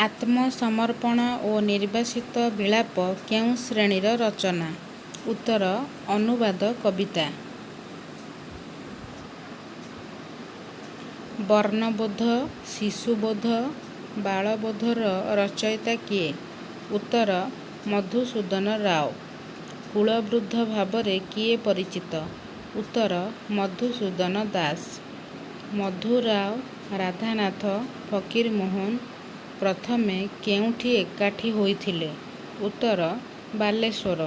ଆତ୍ମସମର୍ପଣ ଓ ନିର୍ବାସିତ ବିଳାପ କେଉଁ ଶ୍ରେଣୀର ରଚନା? ଉତ୍ତର ଅନୁବାଦ କବିତା। ବର୍ଣ୍ଣବୋଧ, ଶିଶୁବୋଧ, ବାଳବୋଧର ରଚୟିତା କିଏ? ଉତ୍ତର ମଧୁସୂଦନ ରାଓ। କୁଳବୃଦ୍ଧ ଭାବରେ କିଏ ପରିଚିତ? ଉତ୍ତର ମଧୁସୂଦନ ଦାସ। ମଧୁରାଓ ରାଧାନାଥ ଫକୀରମୋହନ ପ୍ରଥମେ କେଉଁଠି ଏକାଠି ହୋଇଥିଲେ? ଉତ୍ତର ବାଲେଶ୍ୱର।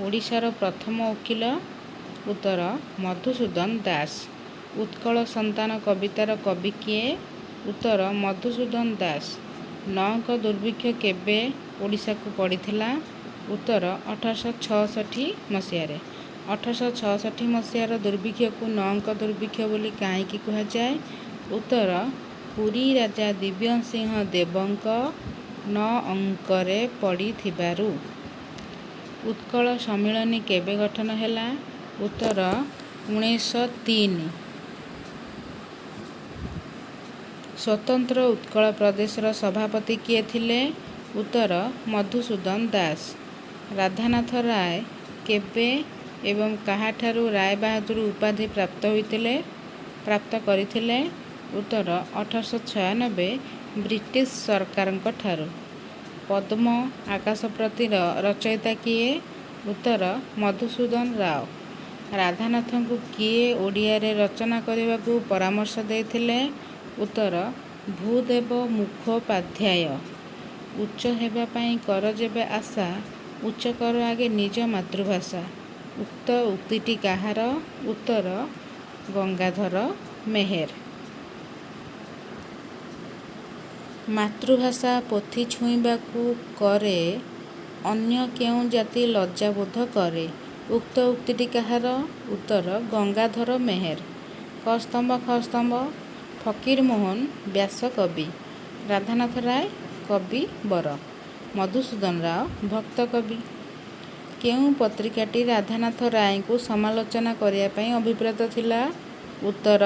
ଓଡ଼ିଶାର ପ୍ରଥମ ଓକିଲ? ଉତ୍ତର ମଧୁସୂଦନ ଦାସ। ଉତ୍କଳ ସନ୍ତାନ କବିତାର କବି କିଏ? ଉତ୍ତର ମଧୁସୂଦନ ଦାସ। ନଅଙ୍କ ଦୁର୍ଭିକ୍ଷ କେବେ ଓଡ଼ିଶାକୁ ପଡ଼ିଥିଲା? ଉତ୍ତର 1866 ମସିହାରେ। 1866 ମସିହାର ଦୁର୍ଭିକ୍ଷକୁ ନଅଙ୍କ ଦୁର୍ଭିକ୍ଷ ବୋଲି କାହିଁକି କୁହାଯାଏ? ଉତ୍ତର ପୁରୀ ରାଜା ଦିବ୍ୟସିଂହ ଦେବଙ୍କ 9 ଅଙ୍କରେ ପଡ଼ିଥିବାରୁ। ଉତ୍କଳ ସମ୍ମିଳନୀ କେବେ ଗଠନ ହେଲା? ଉତ୍ତର 1903। ସ୍ୱତନ୍ତ୍ର ଉତ୍କଳ ପ୍ରଦେଶର ସଭାପତି କିଏ ଥିଲେ? ଉତ୍ତର ମଧୁସୂଦନ ଦାସ। ରାଧାନାଥ ରାୟ କେବେ ଏବଂ କାହାଠାରୁ ରାୟବାହାଦୂର ଉପାଧି ପ୍ରାପ୍ତ କରିଥିଲେ? ଉତ୍ତର 1896 ବ୍ରିଟିଶ ସରକାରଙ୍କଠାରୁ। ପଦ୍ମ ଆକାଶପ୍ରତିର ରଚୟିତା କିଏ? ଉତ୍ତର ମଧୁସୂଦନ ରାଓ। ରାଧାନାଥଙ୍କୁ କିଏ ଓଡ଼ିଆରେ ରଚନା କରିବାକୁ ପରାମର୍ଶ ଦେଇଥିଲେ? ଉତ୍ତର ଭୂଦେବ ମୁଖୋପାଧ୍ୟାୟ। ଉଚ୍ଚ ହେବା ପାଇଁ କର ଯେବେ ଆଶା, ଉଚ୍ଚ କର ଆଗେ ନିଜ ମାତୃଭାଷା। ଉକ୍ତ ଉକ୍ତିଟି କାହାର? ଉତ୍ତର ଗଙ୍ଗାଧର ମେହେର। ମାତୃଭାଷା ପୋଥି ଛୁଇଁବାକୁ କରେ, ଅନ୍ୟ କେଉଁ ଜାତି ଲଜ୍ଜାବୋଧ କରେ? ଉକ୍ତ ଉକ୍ତିଟି କାହାର? ଉତ୍ତର ଗଙ୍ଗାଧର ମେହେର। କସ୍ତମ୍ଭ ଖସ୍ତମ୍ଭ। ଫକୀରମୋହନ ବ୍ୟାସକବି। ରାଧାନାଥ ରାୟ କବିବର। ମଧୁସୂଦନ ରାଓ ଭକ୍ତକବି। କେଉଁ ପତ୍ରିକାଟି ରାଧାନାଥ ରାୟଙ୍କୁ ସମାଲୋଚନା କରିବା ପାଇଁ ଅଭିପ୍ରେତ ଥିଲା? ଉତ୍ତର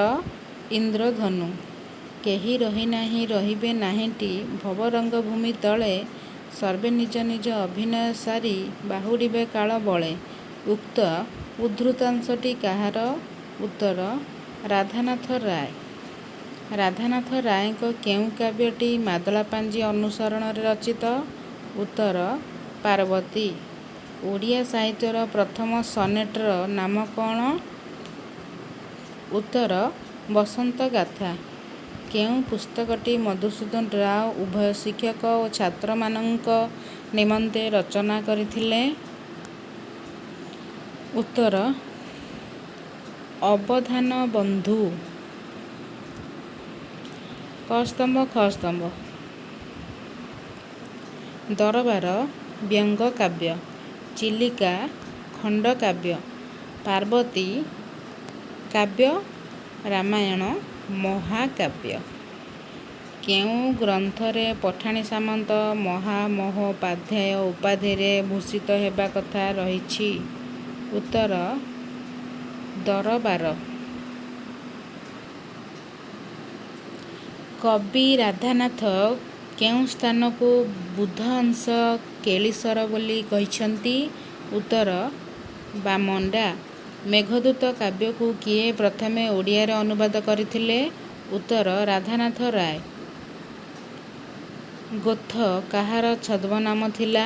ଇନ୍ଦ୍ରଧନୁ। କେହି ରହିନାହିଁ ରହିବେ ନାହିଁଟି ଭବରଙ୍ଗଭୂମି ତଳେ, ସର୍ବେ ନିଜ ନିଜ ଅଭିନୟ ସାରି ବାହୁଡ଼ିବେ କାଳ ବଳେ। ଉକ୍ତ ଉଦ୍ଧୃତାଂଶଟି କାହାର? ଉତ୍ତର ରାଧାନାଥ ରାୟ। ରାଧାନାଥ ରାୟଙ୍କ କେଉଁ କାବ୍ୟଟି ମାଦଳାପାଞ୍ଜି ଅନୁସରଣରେ ରଚିତ? ଉତ୍ତର ପାର୍ବତୀ। ଓଡ଼ିଆ ସାହିତ୍ୟର ପ୍ରଥମ ସନେଟର ନାମ କ'ଣ? ଉତ୍ତର ବସନ୍ତ ଗାଥା। କେଉଁ ପୁସ୍ତକଟି ମଧୁସୂଦନ ରାଓ ଉଭୟ ଶିକ୍ଷକ ଓ ଛାତ୍ରମାନଙ୍କ ନିମନ୍ତେ ରଚନା କରିଥିଲେ? ଉତ୍ତର ଅବଧାନବନ୍ଧୁ। କସ୍ତମ୍ଭ ଖସ୍ତମ୍ଭ। ଦରବାର ବ୍ୟଙ୍ଗକାବ୍ୟ। ଚିଲିକା ଖଣ୍ଡକାବ୍ୟ। ପାର୍ବତୀ କାବ୍ୟ। ରାମାୟଣ ମହାକାବ୍ୟ। କେଉଁ ଗ୍ରନ୍ଥରେ ପଠାଣି ସାମନ୍ତ ମହାମହୋପାଧ୍ୟାୟ ଉପାଧିରେ ଭୂଷିତ ହେବା କଥା ରହିଛି? ଉତ୍ତର ଦରବାର। କବି ରାଧାନାଥ କେଉଁ ସ୍ଥାନକୁ ବୁଧ ଅଂଶ କେଳିସର ବୋଲି କହିଛନ୍ତି? ଉତ୍ତର ବାମଣ୍ଡା। ମେଘଦୂତ କାବ୍ୟକୁ କିଏ ପ୍ରଥମେ ଓଡ଼ିଆରେ ଅନୁବାଦ କରିଥିଲେ? ଉତ୍ତର ରାଧାନାଥ ରାୟ। ଗୋଥ କାହାର ଛଦ୍ମନାମ ଥିଲା?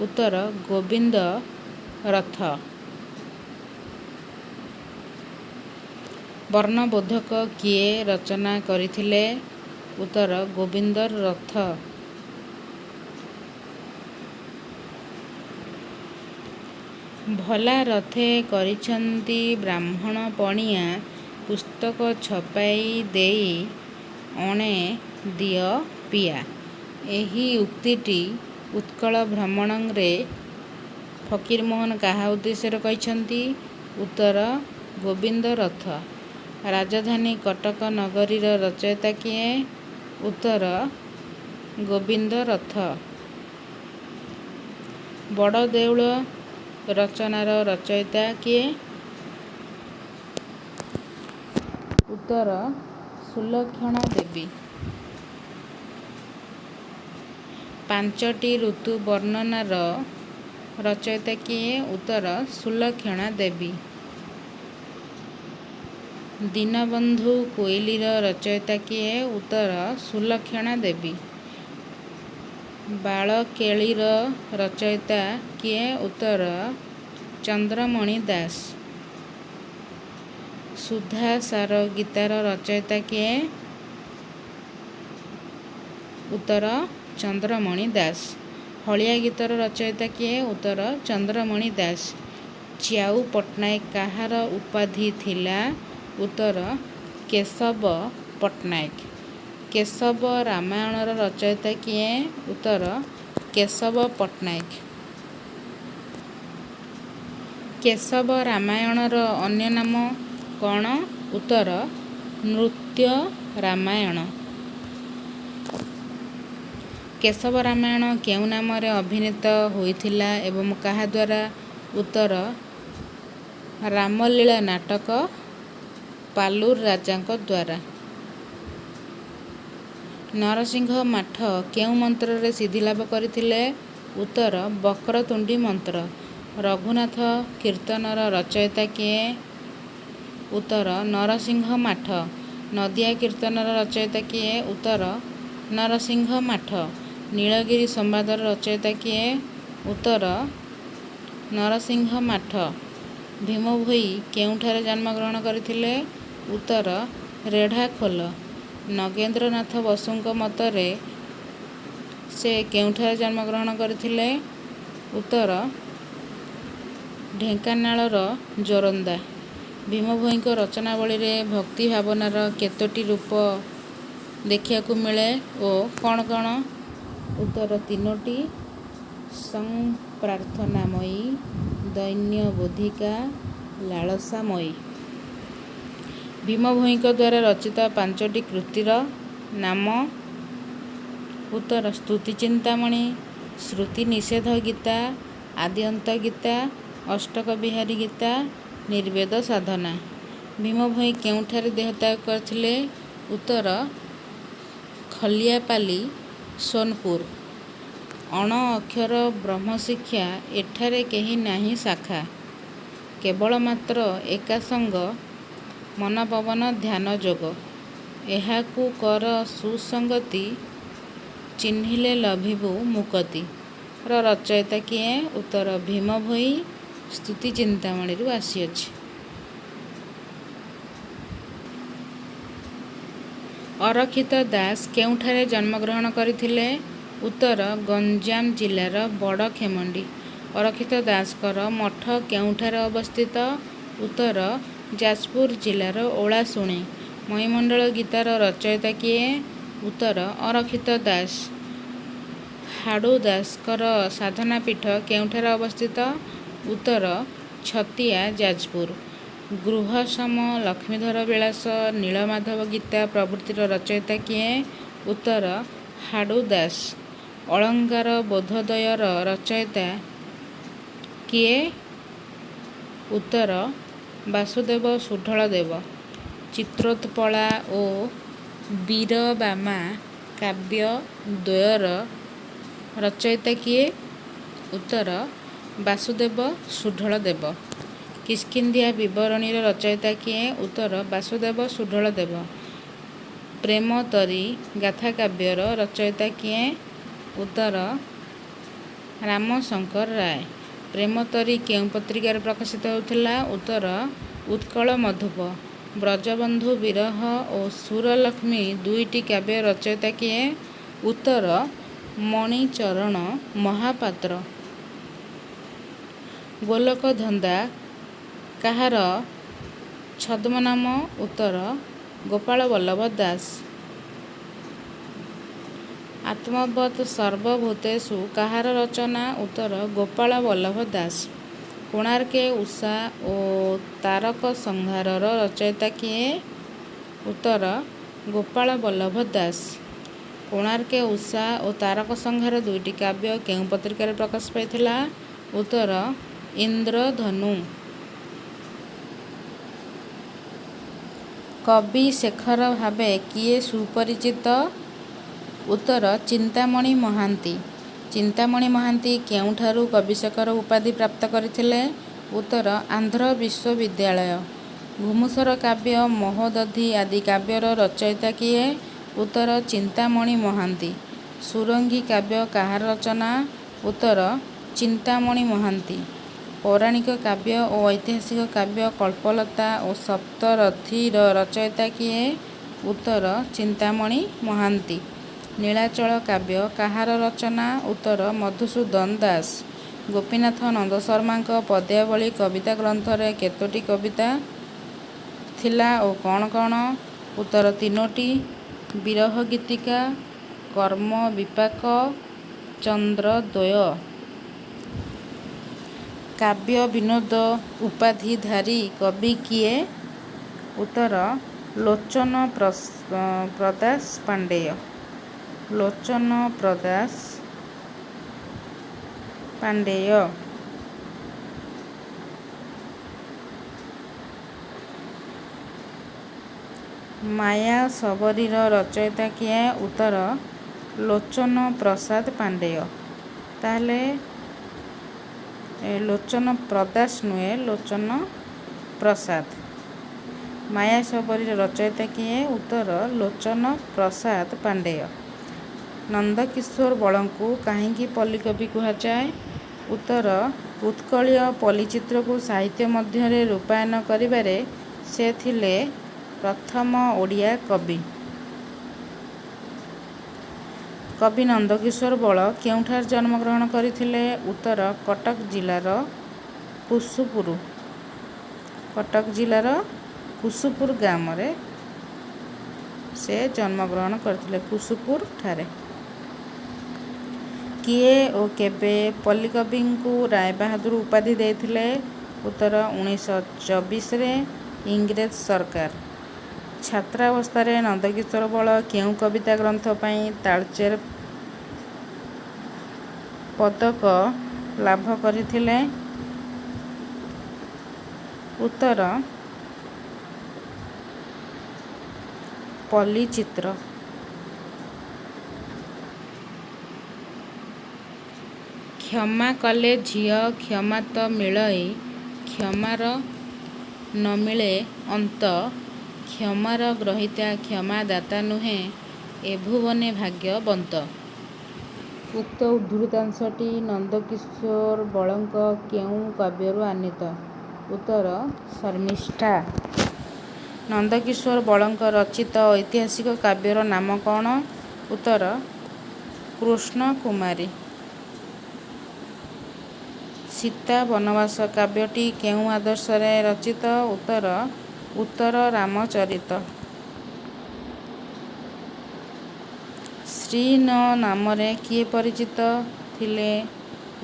ଉତ୍ତର ଗୋବିନ୍ଦ ରଥ। ବର୍ଣ୍ଣବୋଧକ କିଏ ରଚନା କରିଥିଲେ? ଉତ୍ତର ଗୋବିନ୍ଦ ରଥ। ଭଲା ରଥେ କରିଛନ୍ତି ବ୍ରାହ୍ମଣ ପଣିଆ, ପୁସ୍ତକ ଛପାଇ ଦେଇ ଅଣେ ଦିଅ ପିଆ। ଏହି ଉକ୍ତିଟି ଉତ୍କଳ ଭ୍ରମଣରେ ଫକୀରମୋହନ କାହା ଉଦ୍ଦେଶ୍ୟରେ କହିଛନ୍ତି? ଉତ୍ତର ଗୋବିନ୍ଦ ରଥ। ରାଜଧାନୀ କଟକ ନଗରୀର ରଚୟିତା କିଏ? ଉତ୍ତର ଗୋବିନ୍ଦ ରଥ। ବଡ଼ଦେଉଳ ରଚନାର ରଚୟିତା କିଏ? ଉତ୍ତର ସୁଲକ୍ଷଣା ଦେବୀ। ପାଞ୍ଚଟି ଋତୁ ବର୍ଣ୍ଣନାର ରଚୟିତା କିଏ? ଉତ୍ତର ସୁଲକ୍ଷଣା ଦେବୀ। ଦୀନବନ୍ଧୁ କୋଇଲିର ରଚୟିତା କିଏ? ଉତ୍ତର ସୁଲକ୍ଷଣା ଦେବୀ। ବାଳକେଳୀର ରଚୟିତା କିଏ? ଉତ୍ତର ଚନ୍ଦ୍ରମଣି ଦାସ। ସୁଧାସାର ଗୀତାର ରଚୟିତା କିଏ? ଉତ୍ତର ଚନ୍ଦ୍ରମଣି ଦାସ। ହଳିଆ ଗୀତର ରଚୟିତା କିଏ? ଉତ୍ତର ଚନ୍ଦ୍ରମଣି ଦାସ। ଚ୍ୟାଉ ପଟ୍ଟନାୟକ କାହାର ଉପାଧି ଥିଲା? ଉତ୍ତର କେଶବ ପଟ୍ଟନାୟକ। କେଶବ ରାମାୟଣର ରଚୟିତା କିଏ? ଉତ୍ତର କେଶବ ପଟ୍ଟନାୟକ। କେଶବ ରାମାୟଣର ଅନ୍ୟ ନାମ କ'ଣ? ଉତ୍ତର ନୃତ୍ୟ ରାମାୟଣ। କେଶବ ରାମାୟଣ କେଉଁ ନାମରେ ଅଭିନୀତ ହୋଇଥିଲା ଏବଂ କାହାଦ୍ୱାରା? ଉତ୍ତର ରାମଲୀଳା ନାଟକ ପାଲୁର ରାଜାଙ୍କ ଦ୍ୱାରା। ନରସିଂହ ମାଠ କେଉଁ ମନ୍ତ୍ରରେ ସିଦ୍ଧିଲାଭ କରିଥିଲେ? ଉତ୍ତର ବକ୍ରତୁଣ୍ଡୀ ମନ୍ତ୍ର। ରଘୁନାଥ କୀର୍ତ୍ତନର ରଚୟିତା କିଏ? ଉତ୍ତର ନରସିଂହ ମାଠ। ନଦିଆ କୀର୍ତ୍ତନର ରଚୟିତା କିଏ? ଉତ୍ତର ନରସିଂହ ମାଠ। ନୀଳଗିରି ସମ୍ବାଦର ରଚୟିତା କିଏ? ଉତ୍ତର ନରସିଂହ ମାଠ। ଭୀମ ଭୋଇ କେଉଁଠାରେ ଜନ୍ମଗ୍ରହଣ କରିଥିଲେ? ଉତ୍ତର ରେଢ଼ାଖୋଲ। ନଗେନ୍ଦ୍ରନାଥ ବସୁଙ୍କ ମତରେ ସେ କେଉଁଠାରେ ଜନ୍ମଗ୍ରହଣ କରିଥିଲେ? ଉତ୍ତର ଢେଙ୍କାନାଳର ଜୋରନ୍ଦା। ଭୀମ ଭୋଇଙ୍କ ରଚନାବଳୀରେ ଭକ୍ତି ଭାବନାର କେତୋଟି ରୂପ ଦେଖିବାକୁ ମିଳେ ଓ କ'ଣ କ'ଣ? ଉତ୍ତର ତିନୋଟି। ସଂପ୍ରାର୍ଥନାମୟୀ, ଦୈନ୍ୟବୋଧିକା, ଲାଳସାମୟୀ। ଭୀମ ଭୋଇଙ୍କ ଦ୍ୱାରା ରଚିତ ପାଞ୍ଚଟି କୃତିର ନାମ? ଉତ୍ତର ସ୍ତୁତିଚିନ୍ତାମଣି, ଶ୍ରୁତିନିଷେଧ ଗୀତା, ଆଦ୍ୟନ୍ତ ଗୀତା, ଅଷ୍ଟକ ବିହାରୀ ଗୀତା, ନିର୍ବେଦ ସାଧନା। ଭୀମ ଭୋଇ କେଉଁଠାରେ ଦେହତ୍ୟାଗ କରିଥିଲେ? ଉତ୍ତର ଖଲିଆପାଲି, ସୋନପୁର। ଅଣ ଅକ୍ଷର ବ୍ରହ୍ମଶିକ୍ଷା ଏଠାରେ କେହି ନାହିଁ ଶାଖା। କେବଳ ମାତ୍ର ଏକାସଙ୍ଗ ମନପବନ ଧ୍ୟାନ ଯୋଗ। ଏହାକୁ କର ସୁସଙ୍ଗତି, ଚିହ୍ନିଲେ ଲଭିବୁ ମୁକତି। ର ରଚୟିତା କିଏ? ଉତ୍ତର ଭୀମ ଭୋଇ। ସ୍ତୁତିଚିନ୍ତାମଣିରୁ ଆସିଅଛି। ଅରକ୍ଷିତ ଦାସ କେଉଁଠାରେ ଜନ୍ମଗ୍ରହଣ କରିଥିଲେ? ଉତ୍ତର ଗଞ୍ଜାମ ଜିଲ୍ଲାର ବଡ଼ଖେମଣ୍ଡି। ଅରକ୍ଷିତ ଦାସଙ୍କର ମଠ କେଉଁଠାରେ ଅବସ୍ଥିତ? ଉତ୍ତର ଯାଜପୁର ଜିଲ୍ଲାର ଓଳାଶୁଣୀ। ମହିମଣ୍ଡଳ ଗୀତାର ରଚୟିତା କିଏ? ଉତ୍ତର ଅରକ୍ଷିତ ଦାସ। ହାଡ଼ୁ ଦାସଙ୍କର ସାଧନାପୀଠ କେଉଁଠାରେ ଅବସ୍ଥିତ? ଉତ୍ତର ଛତିଆ, ଯାଜପୁର। ଗୃହସମ, ଲକ୍ଷ୍ମୀଧର ବିଳାସ, ନୀଳମାଧବ ଗୀତା ପ୍ରଭୃତିର ରଚୟିତା କିଏ? ଉତ୍ତର ହାଡ଼ୁ ଦାସ। ଅଳଙ୍କାର ବୋଧୋଦୟର ରଚୟିତା କିଏ? ଉତ୍ତର ବାସୁଦେବ ସୁଢଳ ଦେବ। ଚିତ୍ରୋତ୍ପଳା ଓ ବୀରବାମା କାବ୍ୟ ଦ୍ୱୟର ରଚୟିତା କିଏ? ଉତ୍ତର ବାସୁଦେବ ସୁଢଳ ଦେବ। କିଷ୍କିନ୍ଧ୍ୟା ବିବରଣୀର ରଚୟିତା କିଏ? ଉତ୍ତର ବାସୁଦେବ ସୁଢଳ ଦେବ। ପ୍ରେମତରୀ ଗାଥାକାବ୍ୟର ରଚୟିତା କିଏ? ଉତ୍ତର ରାମଶଙ୍କର ରାୟ। ପ୍ରେମତରୀ କେଉଁ ପତ୍ରିକାରେ ପ୍ରକାଶିତ ହେଉଥିଲା? ଉତ୍ତର ଉତ୍କଳ ମଧୁପ। ବ୍ରଜବନ୍ଧୁ ବିରହ ଓ ସୁରଲକ୍ଷ୍ମୀ ଦୁଇଟି କାବ୍ୟ ରଚୟିତା କିଏ? ଉତ୍ତର ମଣିଚରଣ ମହାପାତ୍ର। ଗୋଲକଧନ୍ଦା କାହାର ଛଦ୍ମନାମ? ଉତ୍ତର ଗୋପାଳ ବଲ୍ଲଭ ଦାସ। ଆତ୍ମବତ୍ ସର୍ବଭୂତେଷୁ କାହାର ରଚନା? ଉତ୍ତର ଗୋପାଳ ବଲ୍ଲଭ ଦାସ। କୋଣାର୍କେ ଉଷା ଓ ତାରକ ସଂହାରର ରଚୟିତା କିଏ? ଉତ୍ତର ଗୋପାଳ ବଲ୍ଲଭ ଦାସ। କୋଣାର୍କେ ଉଷା ଓ ତାରକ ସଂହାର ଦୁଇଟି କାବ୍ୟ କେଉଁ ପତ୍ରିକାରେ ପ୍ରକାଶ ପାଇଥିଲା? ଉତ୍ତର ଇନ୍ଦ୍ରଧନୁ। କବି ଶେଖର ଭାବେ କିଏ ସୁପରିଚିତ? ଉତ୍ତର ଚିନ୍ତାମଣି ମହାନ୍ତି। ଚିନ୍ତାମଣି ମହାନ୍ତି କେଉଁଠାରୁ କବିଶେଖର ଉପାଧି ପ୍ରାପ୍ତ କରିଥିଲେ? ଉତ୍ତର ଆନ୍ଧ୍ର ବିଶ୍ୱବିଦ୍ୟାଳୟ। ଘୁମୁସର କାବ୍ୟ ମହୋଦଧି ଆଦି କାବ୍ୟର ରଚୟିତା କିଏ? ଉତ୍ତର ଚିନ୍ତାମଣି ମହାନ୍ତି। ସୁରଙ୍ଗୀ କାବ୍ୟ କାହାର ରଚନା? ଉତ୍ତର ଚିନ୍ତାମଣି ମହାନ୍ତି। ପୌରାଣିକ କାବ୍ୟ ଓ ଐତିହାସିକ କାବ୍ୟ କଳ୍ପଲତା ଓ ସପ୍ତରଥୀର ରଚୟିତା କିଏ? ଉତ୍ତର ଚିନ୍ତାମଣି ମହାନ୍ତି। ନୀଳାଚଳ କାବ୍ୟ କାହାର ରଚନା? ଉତ୍ତର ମଧୁସୂଦନ ଦାସ। ଗୋପୀନାଥ ନନ୍ଦ ଶର୍ମାଙ୍କ ପଦ୍ୟାବଳୀ କବିତା ଗ୍ରନ୍ଥରେ କେତୋଟି କବିତା ଥିଲା ଓ କ'ଣ କ'ଣ? ଉତ୍ତର ତିନୋଟି। ବିରହ ଗୀତିକା, କର୍ମ ବିପାକ, ଚନ୍ଦ୍ରୋଦୟ। କାବ୍ୟ ବିନୋଦ ଉପାଧିଧାରୀ କବି କିଏ? ଉତ୍ତର ଲୋଚନ ପ୍ରଦାସ ପାଣ୍ଡେୟ। ଲୋଚନ ପ୍ରଦାସ ପାଣ୍ଡେୟ। ମାୟା ସବରୀର ରଚୟିତା କିଏ? ଉତ୍ତର ଲୋଚନ ପ୍ରସାଦ ପାଣ୍ଡେୟ। ତାହେଲେ ଲୋଚନ ପ୍ରଦାସ ନୁହେଁ, ଲୋଚନ ପ୍ରସାଦ। ମାୟା ସବରୀର ରଚୟିତା କିଏ? ଉତ୍ତର ଲୋଚନ ପ୍ରସାଦ ପାଣ୍ଡେୟ। ନନ୍ଦକିଶୋର ବଳଙ୍କୁ କାହିଁକି ପଲ୍ଲୀକବି କୁହାଯାଏ? ଉତ୍ତର ଉତ୍କଳୀୟ ପଲ୍ଲୀଚିତ୍ରକୁ ସାହିତ୍ୟ ମଧ୍ୟରେ ରୂପାୟନ କରିବାରେ ସେ ଥିଲେ ପ୍ରଥମ ଓଡ଼ିଆ କବି। କବି ନନ୍ଦକିଶୋର ବଳ କେଉଁଠାରେ ଜନ୍ମଗ୍ରହଣ କରିଥିଲେ? ଉତ୍ତର କଟକ ଜିଲ୍ଲାର କୁସୁପୁର। କଟକ ଜିଲ୍ଲାର କୁସୁପୁର ଗ୍ରାମରେ ସେ ଜନ୍ମଗ୍ରହଣ କରିଥିଲେ, କୁସୁପୁର ଠାରେ। କିଏ ଓ କେବେ ପଲ୍ଲୀକବିଙ୍କୁ ରାୟବାହାଦୁର ଉପାଧି ଦେଇଥିଲେ? ଉତ୍ତର 1924ରେ ଇଂରେଜ ସରକାର। ଛାତ୍ରାବସ୍ଥାରେ ନନ୍ଦକିଶୋର ବଳ କେଉଁ କବିତା ଗ୍ରନ୍ଥ ପାଇଁ ତାଳଚେର ପଦକ ଲାଭ କରିଥିଲେ? ଉତ୍ତର ପଲ୍ଲୀଚିତ୍ର। କ୍ଷମା କଲେ ଝିଅ କ୍ଷମା ତ ମିଳଇ, କ୍ଷମାର ନ ମିଳେ ଅନ୍ତ, କ୍ଷମାର ଗ୍ରହୀତା କ୍ଷମା ଦାତା ନୁହେଁ, ଏ ଭୁବନେ ଭାଗ୍ୟବନ୍ତ। ଉକ୍ତ ଉଦ୍ଧୃତାଂଶଟି ନନ୍ଦକିଶୋର ବଳଙ୍କ କେଉଁ କାବ୍ୟରୁ ଆନୀତ? ଉତ୍ତର ଶର୍ମିଷ୍ଠା। ନନ୍ଦକିଶୋର ବଳଙ୍କ ରଚିତ ଐତିହାସିକ କାବ୍ୟର ନାମ କ'ଣ? ଉତ୍ତର କୃଷ୍ଣକୁମାରୀ। ସୀତା ବନବାସ କାବ୍ୟଟି କେଉଁ ଆଦର୍ଶରେ ରଚିତ? ଉତ୍ତର ଉତ୍ତର ରାମଚରିତ। ଶ୍ରୀ ନ ନାମରେ କିଏ ପରିଚିତ ଥିଲେ?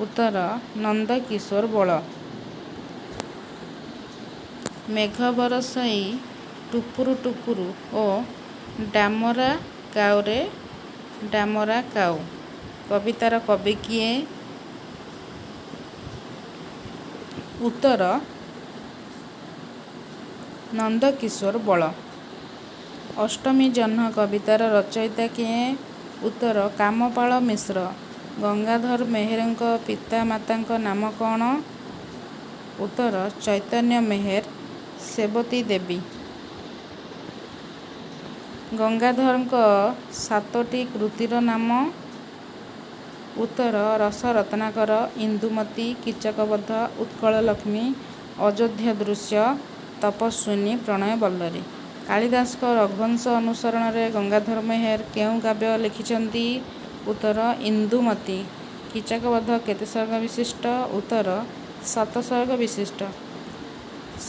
ଉତ୍ତର ନନ୍ଦକିଶୋର ବଳ। ମେଘ ବରଷଇ ଟୁପୁରୁ ଟୁପୁରୁ ଓ ଡାମରା କାଉରେ ଡାମରା କାଉ କବିତାର କବି କିଏ? ଉତ୍ତର ନନ୍ଦକିଶୋର ବଳ। ଅଷ୍ଟମୀ ଜହ୍ନ କବିତାର ରଚୟିତା କିଏ? ଉତ୍ତର କାମପାଳ ମିଶ୍ର। ଗଙ୍ଗାଧର ମେହେରଙ୍କ ପିତାମାତାଙ୍କ ନାମ କ'ଣ? ଉତ୍ତର ଚୈତନ୍ୟ ମେହେର, ସେବତୀ ଦେବୀ। ଗଙ୍ଗାଧରଙ୍କ 7ଟି କୃତିର ନାମ? ଉତ୍ତର ରସ ରତ୍ନାକର, ଇନ୍ଦୁମତୀ, କୀଚକବଧ, ଉତ୍କଳଲକ୍ଷ୍ମୀ, ଅଯୋଧ୍ୟା ଦୃଶ୍ୟ, ତପସ୍ୱିନୀ, ପ୍ରଣୟବଲ୍ଲରୀ। କାଳିଦାସଙ୍କ ରଘୁବଂଶ ଅନୁସରଣରେ ଗଙ୍ଗାଧର ମେହେର କେଉଁ କାବ୍ୟ ଲେଖିଛନ୍ତି? ଉତ୍ତର ଇନ୍ଦୁମତୀ। କୀଚକବଧ କେତେ ସର୍ଗ ବିଶିଷ୍ଟ? ଉତ୍ତର 7 ସର୍ଗ ବିଶିଷ୍ଟ।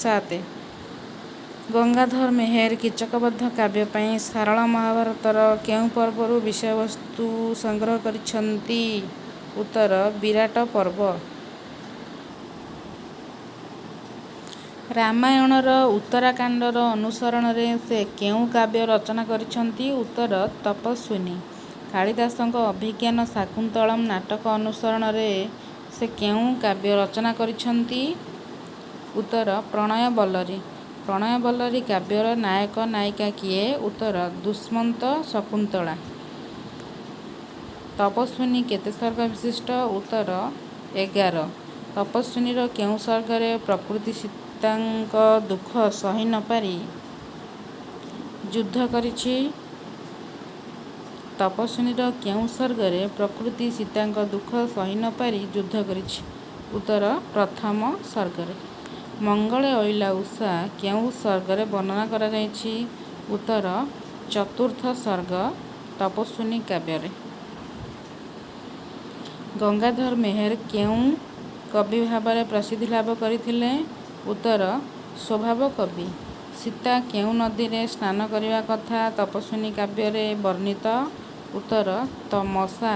7। ଗଙ୍ଗାଧର ମେହେର କୀଚକବଧ କାବ୍ୟ ପାଇଁ ସାରଳା ମହାଭାରତର କେଉଁ ପର୍ବରୁ ବିଷୟବସ୍ତୁ ସଂଗ୍ରହ କରିଛନ୍ତି? ଉତ୍ତର ବିରାଟ ପର୍ବ। ରାମାୟଣର ଉତ୍ତରାକାଣ୍ଡର ଅନୁସରଣରେ ସେ କେଉଁ କାବ୍ୟ ରଚନା କରିଛନ୍ତି? ଉତ୍ତର ତପସ୍ୱିନୀ। କାଳିଦାସଙ୍କ ଅଭିଜ୍ଞାନ ଶାକୁନ୍ତଳମ୍ ନାଟକ ଅନୁସରଣରେ ସେ କେଉଁ କାବ୍ୟ ରଚନା କରିଛନ୍ତି? ଉତ୍ତର ପ୍ରଣୟବଲ୍ଲରୀ। ପ୍ରଣୟବଲ୍ଲରୀ କାବ୍ୟର ନାୟକ ନାୟିକା କିଏ? ଉତ୍ତର ଦୁଷ୍ମନ୍ତ ଶକୁନ୍ତଳା। ତପସ୍ୱିନୀ କେତେ ସର୍ଗ ବିଶିଷ୍ଟ? ଉତ୍ତର 11। ତପସ୍ୱିନୀର କେଉଁ ସର୍ଗରେ ପ୍ରକୃତି ସୀତାଙ୍କ ଦୁଃଖ ସହି ନ ପାରି ଯୁଦ୍ଧ କରିଛି? ତପସ୍ୱିନୀର କେଉଁ ସର୍ଗରେ ପ୍ରକୃତି ସୀତାଙ୍କ ଦୁଃଖ ସହି ନ ପାରି ଯୁଦ୍ଧ କରିଛି? ଉତ୍ତର ପ୍ରଥମ ସର୍ଗରେ। ମଙ୍ଗଳେ ଅଇଲା ଉଷା କେଉଁ ସର୍ଗରେ ବର୍ଣ୍ଣନା କରାଯାଇଛି? ଉତ୍ତର ଚତୁର୍ଥ ସର୍ଗ ତପସ୍ୱିନୀ କାବ୍ୟରେ। ଗଙ୍ଗାଧର ମେହେର କେଉଁ କବି ଭାବରେ ପ୍ରସିଦ୍ଧି ଲାଭ କରିଥିଲେ? ଉତ୍ତର ସ୍ୱଭାବ କବି। ସୀତା କେଉଁ ନଦୀରେ ସ୍ନାନ କରିବା କଥା ତପସ୍ୱିନୀ କାବ୍ୟରେ ବର୍ଣ୍ଣିତ? ଉତ୍ତର ତମସା।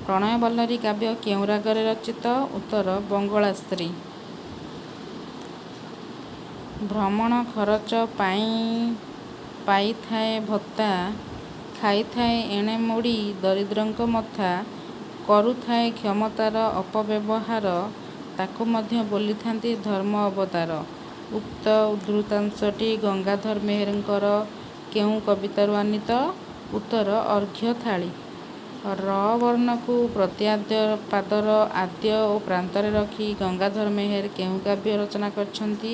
ପ୍ରଣୟବଲ୍ଲରୀ କାବ୍ୟ କେଉଁ ରାଗରେ ରଚିତ? ଉତ୍ତର ବଙ୍ଗଳାଶ୍ରୀ। ଭ୍ରମଣ ଖରଚ ପାଇଥାଏ ଭତ୍ତା, ଖାଇଥାଏ ଏଣେ ମୋଡ଼ି ଦରିଦ୍ରଙ୍କ ମଥା, କରୁଥାଏ କ୍ଷମତାର ଅପବ୍ୟବହାର, ତାକୁ ମଧ୍ୟ ବୋଲିଥାନ୍ତି ଧର୍ମ ଅବତାର। ଉକ୍ତ ଉଦ୍ଧୃତାଂଶଟି ଗଙ୍ଗାଧର ମେହେରଙ୍କର କେଉଁ କବିତାରୁ ଆନୀତ? ଉତ୍ତର ଅର୍ଘ୍ୟଥାଳୀ। ର ବର୍ଣ୍ଣକୁ ପ୍ରତି ପାଦର ଆଦ୍ୟ ଓ ପ୍ରାନ୍ତରେ ରଖି ଗଙ୍ଗାଧର ମେହେର କେଉଁ କାବ୍ୟ ରଚନା କରିଛନ୍ତି?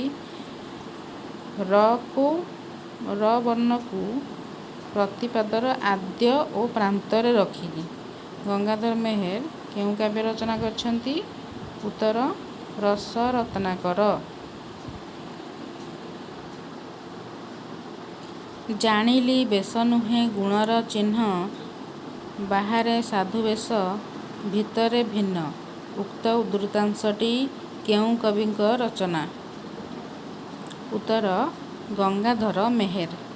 ର ବର୍ଣ୍ଣକୁ ପ୍ରତି ପାଦର ଆଦ୍ୟ ଓ ପ୍ରାନ୍ତରେ ରଖି ଗଙ୍ଗାଧର ମେହେର କେଉଁ କାବ୍ୟ ରଚନା କରିଛନ୍ତି? ଉତ୍ତର ରସ ରତ୍ନାକର। ଜାଣିଲି ବେଶ ନୁହେଁ ଗୁଣର ଚିହ୍ନ, ବାହାରେ ସାଧୁ ବେଶ ଭିତରେ ଭିନ୍ନ। ଉକ୍ତ ଉଦ୍ଧୃତାଂଶଟି କେଉଁ କବିଙ୍କ ରଚନା? ଉତ୍ତର ଗଙ୍ଗାଧର ମେହେର।